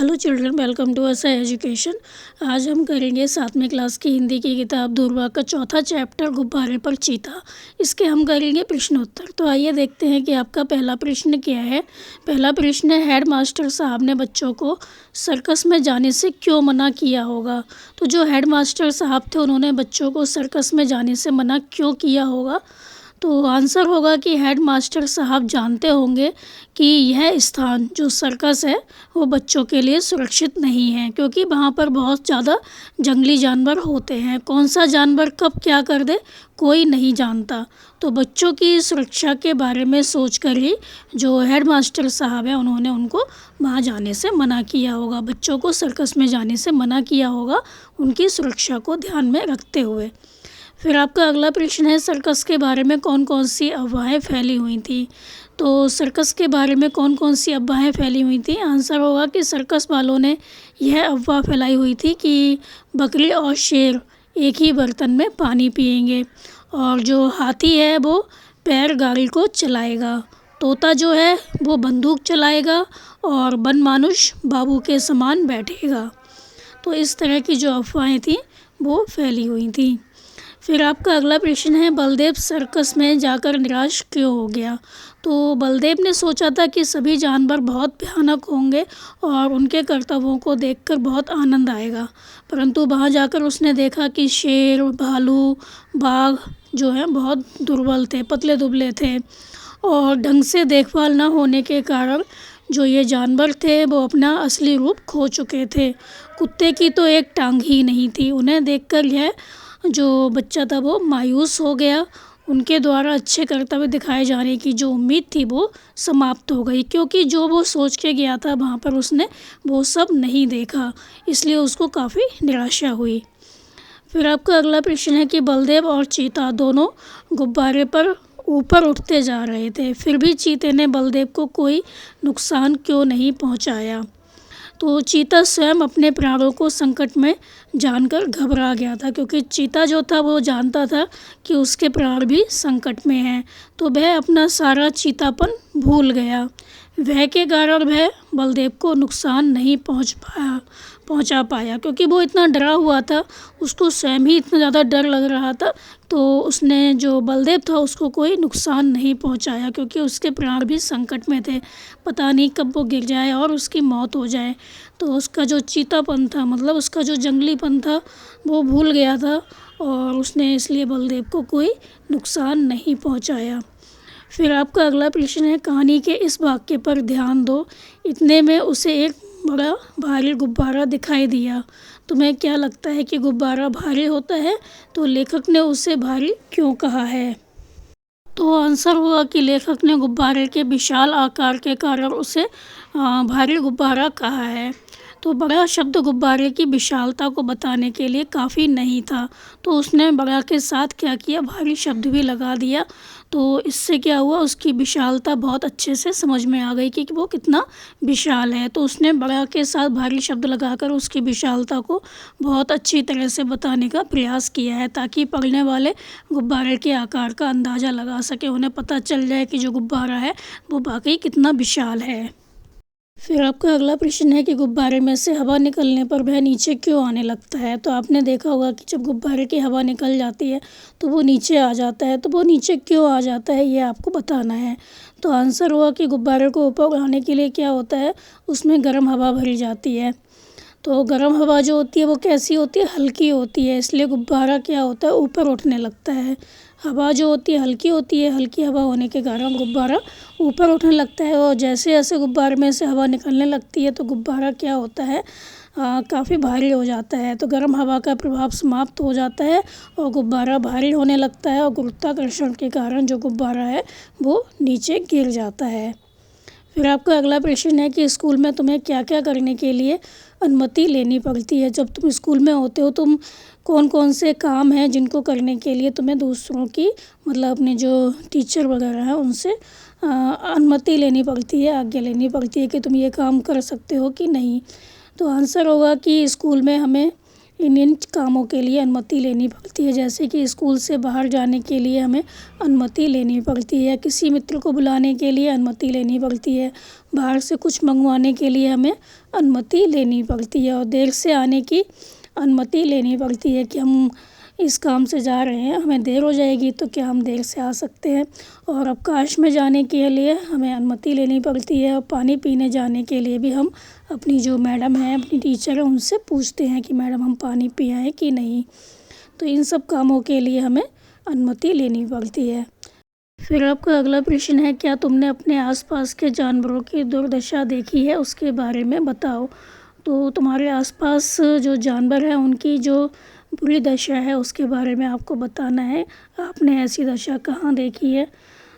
Hello children, welcome to असा education. आज हम करेंगे 7वीं क्लास की हिंदी की किताब दूरवा का चौथा चैप्टर गुब्बारे पर चीता। इसके हम करेंगे प्रश्नोत्तर। तो आइए देखते हैं कि आपका पहला प्रश्न क्या है। पहला प्रश्न है, हेड मास्टर साहब ने बच्चों को सर्कस में जाने से क्यों मना किया होगा। तो जो हेड मास्टर साहब थे उन्होंने बच्चों को सर्कस में जाने से मना क्यों किया होगा। तो आंसर होगा कि हेड मास्टर साहब जानते होंगे कि यह स्थान जो सर्कस है वो बच्चों के लिए सुरक्षित नहीं है, क्योंकि वहाँ पर बहुत ज़्यादा जंगली जानवर होते हैं। कौन सा जानवर कब क्या कर दे कोई नहीं जानता। तो बच्चों की सुरक्षा के बारे में सोचकर ही जो हेड मास्टर साहब हैं उन्होंने उनको वहाँ जाने से मना किया होगा, बच्चों को सर्कस में जाने से मना किया होगा, उनकी सुरक्षा को ध्यान में रखते हुए। फिर आपका अगला प्रश्न है, सर्कस के बारे में कौन कौन सी अफवाहें फैली हुई थी। तो सर्कस के बारे में कौन कौन सी अफवाहें फैली हुई थी। आंसर होगा कि सर्कस वालों ने यह अफवाह फैलाई हुई थी कि बकरी और शेर एक ही बर्तन में पानी पिएंगे, और जो हाथी है वो पैर गाड़ी को चलाएगा, तोता जो है वो बंदूक चलाएगा, और बनमानुष बाबू के समान बैठेगा। तो इस तरह की जो अफवाहें थी वो फैली हुई थी। फिर आपका अगला प्रश्न है, बलदेव सर्कस में जाकर निराश क्यों हो गया। तो बलदेव ने सोचा था कि सभी जानवर बहुत भयानक होंगे और उनके करतबों को देखकर बहुत आनंद आएगा, परंतु वहाँ जाकर उसने देखा कि शेर, भालू, बाघ जो हैं बहुत दुर्बल थे, पतले दुबले थे, और ढंग से देखभाल न होने के कारण जो ये जानवर थे वो अपना असली रूप खो चुके थे। कुत्ते की तो एक टांग ही नहीं थी। उन्हें देखकर यह जो बच्चा था वो मायूस हो गया। उनके द्वारा अच्छे कर्तव्य दिखाए जाने की जो उम्मीद थी वो समाप्त हो गई, क्योंकि जो वो सोच के गया था वहाँ पर उसने वो सब नहीं देखा, इसलिए उसको काफ़ी निराशा हुई। फिर आपका अगला प्रश्न है कि बलदेव और चीता दोनों गुब्बारे पर ऊपर उठते जा रहे थे, फिर भी चीते ने बलदेव को कोई नुकसान क्यों नहीं पहुँचाया। तो चीता स्वयं अपने प्राणों को संकट में जानकर घबरा गया था, क्योंकि चीता जो था वो जानता था कि उसके प्राण भी संकट में हैं। तो वह अपना सारा चीतापन भूल गया। वह के कारण वह बलदेव को नुकसान नहीं पहुंचा पाया, क्योंकि वो इतना डरा हुआ था, उसको स्वयं ही इतना ज़्यादा डर लग रहा था। तो उसने जो बलदेव था उसको कोई नुकसान नहीं पहुंचाया, क्योंकि उसके प्राण भी संकट में थे, पता नहीं कब वो गिर जाए और उसकी मौत हो जाए। तो उसका जो चीतापन था, मतलब उसका जो जंगलीपन था, वो भूल गया था, और उसने इसलिए बलदेव को कोई नुकसान नहीं पहुंचाया। फिर आपका अगला प्रश्न है, कहानी के इस वाक्य पर ध्यान दो। इतने में उसे एक बड़ा भारी गुब्बारा दिखाई दिया। तुम्हें क्या लगता है कि गुब्बारा भारी होता है, तो लेखक ने उसे भारी क्यों कहा है। तो आंसर होगा कि लेखक ने गुब्बारे के विशाल आकार के कारण उसे भारी गुब्बारा कहा है। तो बड़ा शब्द गुब्बारे की विशालता को बताने के लिए काफ़ी नहीं था, तो उसने बड़ा के साथ क्या किया, भारी शब्द भी लगा दिया। तो इससे क्या हुआ, उसकी विशालता बहुत अच्छे से समझ में आ गई कि वो कितना विशाल है। तो उसने बड़ा के साथ भारी शब्द लगाकर उसकी विशालता को बहुत अच्छी तरह से बताने का प्रयास किया है, ताकि पढ़ने वाले गुब्बारे के आकार का अंदाज़ा लगा सके, उन्हें पता चल जाए कि जो गुब्बारा है वो वाकई कितना विशाल है। फिर आपका अगला प्रश्न है कि गुब्बारे में से हवा निकलने पर वह नीचे क्यों आने लगता है। तो आपने देखा होगा कि जब गुब्बारे की हवा निकल जाती है तो वो नीचे आ जाता है, तो वो नीचे क्यों आ जाता है ये आपको बताना है। तो आंसर हुआ कि गुब्बारे को ऊपर उड़ाने के लिए क्या होता है, उसमें गर्म हवा भरी जाती है। तो गर्म हवा जो होती है वो कैसी होती है, हल्की होती है, इसलिए गुब्बारा क्या होता है, ऊपर उठने लगता है। हवा जो होती है हल्की होती है, हल्की हवा होने के कारण गुब्बारा ऊपर उठने लगता है, और जैसे जैसे गुब्बारे में से हवा निकलने लगती है तो गुब्बारा क्या होता है, काफ़ी भारी हो जाता है। तो गर्म हवा का प्रभाव समाप्त हो जाता है और गुब्बारा भारी होने लगता है, और गुरुत्वाकर्षण के कारण जो गुब्बारा है वो नीचे गिर जाता है। फिर आपका अगला प्रश्न है कि स्कूल में तुम्हें क्या क्या करने के लिए अनुमति लेनी पड़ती है। जब तुम स्कूल में होते हो तुम कौन कौन से काम हैं जिनको करने के लिए तुम्हें दूसरों की, मतलब अपने जो टीचर वगैरह हैं उनसे अनुमति लेनी पड़ती है, आज्ञा लेनी पड़ती है कि तुम ये काम कर सकते हो कि नहीं। तो आंसर होगा कि स्कूल में हमें इन कामों के लिए अनुमति लेनी पड़ती है, जैसे कि स्कूल से बाहर जाने के लिए हमें अनुमति लेनी पड़ती है, किसी मित्र को बुलाने के लिए अनुमति लेनी पड़ती है, बाहर से कुछ मंगवाने के लिए हमें अनुमति लेनी पड़ती है, और देर से आने की अनुमति लेनी पड़ती है कि हम इस काम से जा रहे हैं, हमें देर हो जाएगी तो क्या हम देर से आ सकते हैं। और अवकाश में जाने के लिए हमें अनुमति लेनी पड़ती है, और पानी पीने जाने के लिए भी हम अपनी जो मैडम है, अपनी टीचर है, उनसे पूछते हैं कि मैडम हम पानी पियाएँ कि नहीं। तो इन सब कामों के लिए हमें अनुमति लेनी पड़ती है। फिर आपका अगला प्रश्न है, क्या तुमने अपने आसपास के जानवरों की दुर्दशा देखी है, उसके बारे में बताओ। तो तुम्हारे आसपास जो जानवर हैं उनकी जो बुरी दशा है उसके बारे में आपको बताना है। आपने ऐसी दशा कहाँ देखी है?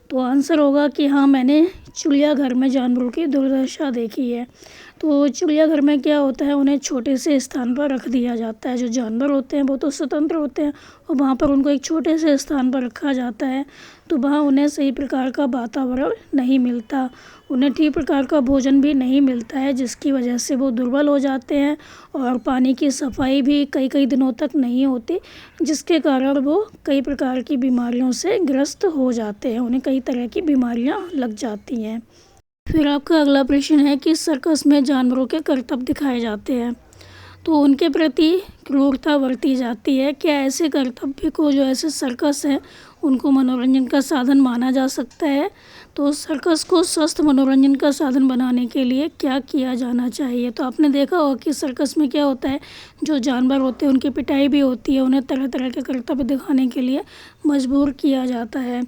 तो आंसर होगा कि हाँ, मैंने चिड़ियाघर में जानवरों की दुर्दशा देखी है। तो चिड़ियाघर में क्या होता है, उन्हें छोटे से स्थान पर रख दिया जाता है। जो जानवर होते हैं वो तो स्वतंत्र होते हैं, और वहाँ पर उनको एक छोटे से स्थान पर रखा जाता है, तो वहाँ उन्हें सही प्रकार का वातावरण नहीं मिलता, उन्हें ठीक प्रकार का भोजन भी नहीं मिलता है, जिसकी वजह से वो दुर्बल हो जाते हैं, और पानी की सफाई भी कई कई दिनों तक नहीं होती, जिसके कारण वो कई प्रकार की बीमारियों से ग्रस्त हो जाते हैं, उन्हें कई तरह की बीमारियाँ लग जाती हैं। फिर आपका अगला प्रश्न है कि सर्कस में जानवरों के करतब दिखाए जाते हैं, तो उनके प्रति क्रूरता बरती जाती है। क्या ऐसे कर्तव्य को, जो ऐसे सर्कस हैं, उनको मनोरंजन का साधन माना जा सकता है? तो सर्कस को स्वस्थ मनोरंजन का साधन बनाने के लिए क्या किया जाना चाहिए? तो आपने देखा होगा कि सर्कस में क्या होता है, जो जानवर होते हैं उनकी पिटाई भी होती है, उन्हें तरह तरह के कर्तव्य दिखाने के लिए मजबूर किया जाता है।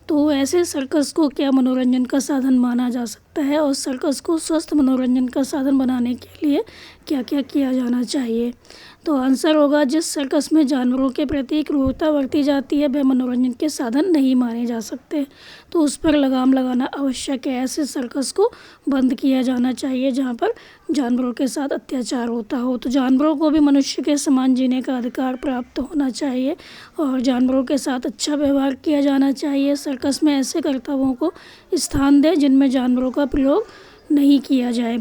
तो ऐसे सर्कस को क्या मनोरंजन का साधन माना जा सकता है, और सर्कस को स्वस्थ मनोरंजन का साधन बनाने के लिए क्या क्या किया जाना चाहिए? तो आंसर होगा, जिस सर्कस में जानवरों के प्रति क्रूरता बरती जाती है वह मनोरंजन के साधन नहीं माने जा सकते, तो उस पर लगाम लगाना आवश्यक है। ऐसे सर्कस को बंद किया जाना चाहिए जहाँ पर जानवरों के साथ अत्याचार होता हो। तो जानवरों को भी मनुष्य के समान जीने का अधिकार प्राप्त होना चाहिए, और जानवरों के साथ अच्छा व्यवहार किया जाना चाहिए। सर्कस में ऐसे कर्तव्यों को स्थान दें जिनमें जानवरों का प्रयोग नहीं किया जाए।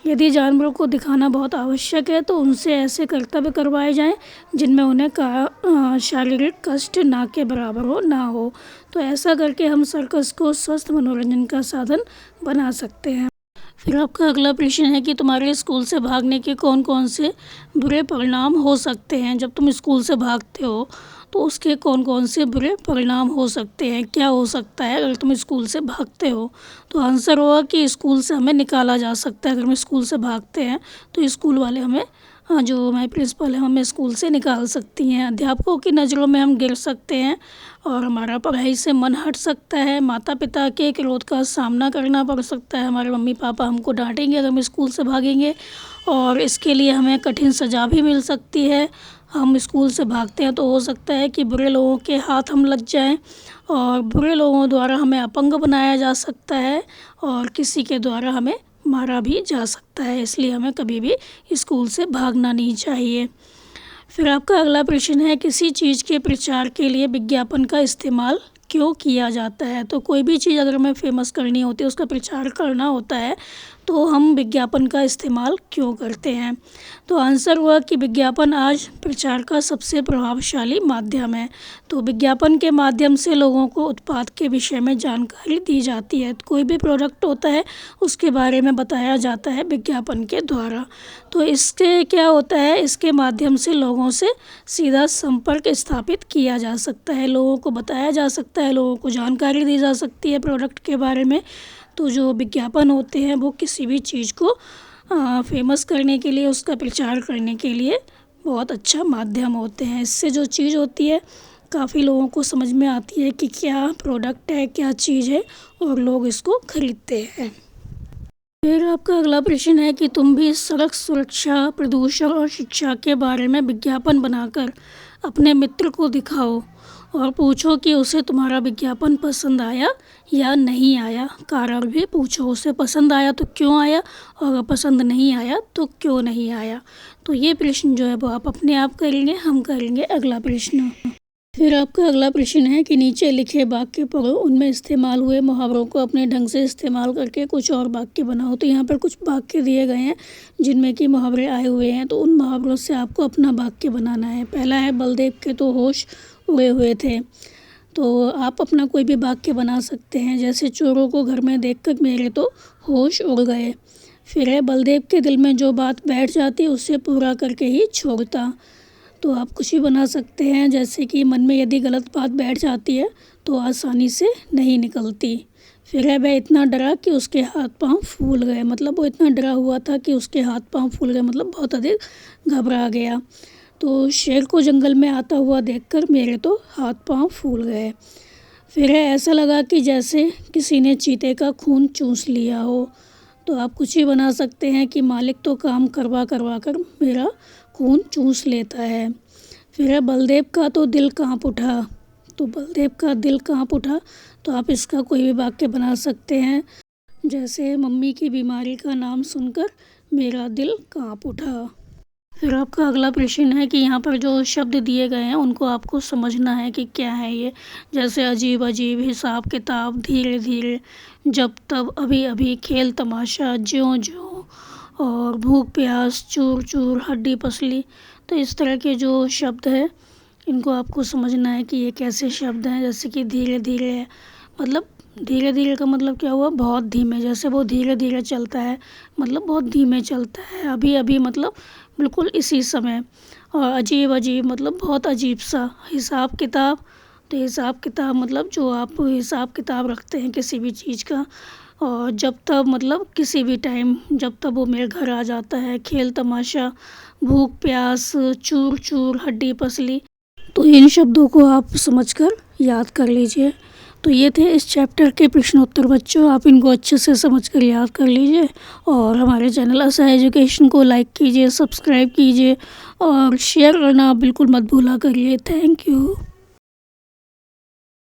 यदि जानवरों को दिखाना बहुत आवश्यक है तो उनसे ऐसे कर्तव्य करवाए जाएं जिनमें उन्हें शारीरिक कष्ट ना के बराबर हो ना हो। तो ऐसा करके हम सर्कस को स्वस्थ मनोरंजन का साधन बना सकते हैं। फिर आपका अगला प्रश्न है कि तुम्हारे स्कूल से भागने के कौन कौन से बुरे परिणाम हो सकते हैं। जब तुम स्कूल से भागते हो तो उसके कौन कौन से बुरे परिणाम हो सकते हैं, क्या हो सकता है अगर तुम स्कूल से भागते हो? तो आंसर होगा कि स्कूल से हमें निकाला जा सकता है। अगर हम स्कूल से भागते हैं तो स्कूल वाले हमें, जो हमारे प्रिंसिपल है, हमें स्कूल से निकाल सकती हैं। अध्यापकों की नज़रों में हम गिर सकते हैं, और हमारा पढ़ाई से मन हट सकता है। माता पिता के क्रोध का सामना करना पड़ सकता है, हमारे मम्मी पापा हमको डांटेंगे अगर हम स्कूल से भागेंगे, और इसके लिए हमें कठिन सज़ा भी मिल सकती है। हम स्कूल से भागते हैं तो हो सकता है कि बुरे लोगों के हाथ हम लग जाएं, और बुरे लोगों द्वारा हमें अपंग बनाया जा सकता है, और किसी के द्वारा हमें मारा भी जा सकता है। इसलिए हमें कभी भी स्कूल से भागना नहीं चाहिए। फिर आपका अगला प्रश्न है, किसी चीज़ के प्रचार के लिए विज्ञापन का इस्तेमाल क्यों किया जाता है? तो कोई भी चीज़ अगर हमें फेमस करनी होती है, उसका प्रचार करना होता है, तो हम विज्ञापन का इस्तेमाल क्यों करते हैं? तो आंसर हुआ कि विज्ञापन आज प्रचार का सबसे प्रभावशाली माध्यम है। तो विज्ञापन के माध्यम से लोगों को उत्पाद के विषय में जानकारी दी जाती है। कोई भी प्रोडक्ट होता है उसके बारे में बताया जाता है विज्ञापन के द्वारा। तो इसके क्या होता है, इसके माध्यम से लोगों से सीधा संपर्क स्थापित किया जा सकता है, लोगों को बताया जा सकता है, लोगों को जानकारी दी जा सकती है प्रोडक्ट के बारे में। तो जो विज्ञापन होते हैं वो किसी भी चीज़ को फेमस करने के लिए, उसका प्रचार करने के लिए बहुत अच्छा माध्यम होते हैं। इससे जो चीज़ होती है काफ़ी लोगों को समझ में आती है कि क्या प्रोडक्ट है, क्या चीज़ है, और लोग इसको खरीदते हैं। फिर आपका अगला प्रश्न है कि तुम भी सड़क सुरक्षा, प्रदूषण और शिक्षा के बारे में विज्ञापन बनाकर अपने मित्र को दिखाओ और पूछो कि उसे तुम्हारा विज्ञापन पसंद आया या नहीं आया। कारण भी पूछो, उसे पसंद आया तो क्यों आया, और अगर पसंद नहीं आया तो क्यों नहीं आया। तो ये प्रश्न जो है वो आप अपने आप करेंगे। हम करेंगे अगला प्रश्न। फिर आपका अगला प्रश्न है कि नीचे लिखे वाक्य पढ़ो, उनमें इस्तेमाल हुए मुहावरों को अपने ढंग से इस्तेमाल करके कुछ और वाक्य बनाओ। तो यहाँ पर कुछ वाक्य दिए गए हैं जिनमें कि मुहावरे आए हुए हैं, तो उन मुहावरों से आपको अपना वाक्य बनाना है। पहला है बलदेव के तो होश उड़े हुए थे। तो आप अपना कोई भी वाक्य बना सकते हैं, जैसे चोरों को घर में देखकर मेरे तो होश उड़ गए। फिर है बलदेव के दिल में जो बात बैठ जाती उससे पूरा करके ही छोड़ता। तो आप कुछ भी बना सकते हैं, जैसे कि मन में यदि गलत बात बैठ जाती है तो आसानी से नहीं निकलती। फिर है वह इतना डरा कि उसके हाथ पांव फूल गए, मतलब वो इतना डरा हुआ था कि उसके हाथ पांव फूल गए, मतलब बहुत अधिक घबरा गया। तो शेर को जंगल में आता हुआ देखकर मेरे तो हाथ पांव फूल गए। फिर है ऐसा लगा कि जैसे किसी ने चीते का खून चूस लिया हो। तो आप कुछ भी बना सकते हैं कि मालिक तो काम करवा करवा कर मेरा खून चूस लेता है। फिर है बलदेव का तो दिल कांप उठा। तो बलदेव का दिल कांप उठा, तो आप इसका कोई भी वाक्य बना सकते हैं, जैसे मम्मी की बीमारी का नाम सुनकर मेरा दिल कांप उठा। फिर आपका अगला प्रश्न है कि यहाँ पर जो शब्द दिए गए हैं उनको आपको समझना है कि क्या है ये, जैसे अजीब अजीब, हिसाब किताब, धीरे धीरे, जब तब, अभी अभी, खेल तमाशा, ज्यों ज्यों, और भूख प्यास, चूर चूर, हड्डी पसली। तो इस तरह के जो शब्द है इनको आपको समझना है कि ये कैसे शब्द हैं। जैसे कि धीरे धीरे है, मतलब धीरे धीरे का मतलब क्या हुआ, बहुत धीमे, जैसे वो धीरे धीरे चलता है मतलब बहुत धीमे चलता है। अभी अभी मतलब बिल्कुल इसी समय। और अजीब अजीब मतलब बहुत अजीब सा। हिसाब किताब, तो हिसाब किताब मतलब जो आप हिसाब किताब रखते हैं किसी भी चीज़ का। और जब तब मतलब किसी भी टाइम, जब तब वो मेरे घर आ जाता है। खेल तमाशा, भूख प्यास, चूर चूर, हड्डी पसली। तो इन शब्दों को आप समझकर याद कर लीजिए। तो ये थे इस चैप्टर के प्रश्नोत्तर बच्चों, आप इनको अच्छे से समझकर याद कर लीजिए। और हमारे चैनल आशा एजुकेशन को लाइक कीजिए, सब्सक्राइब कीजिए और शेयर करना बिल्कुल मत भूला करिए। Thank you.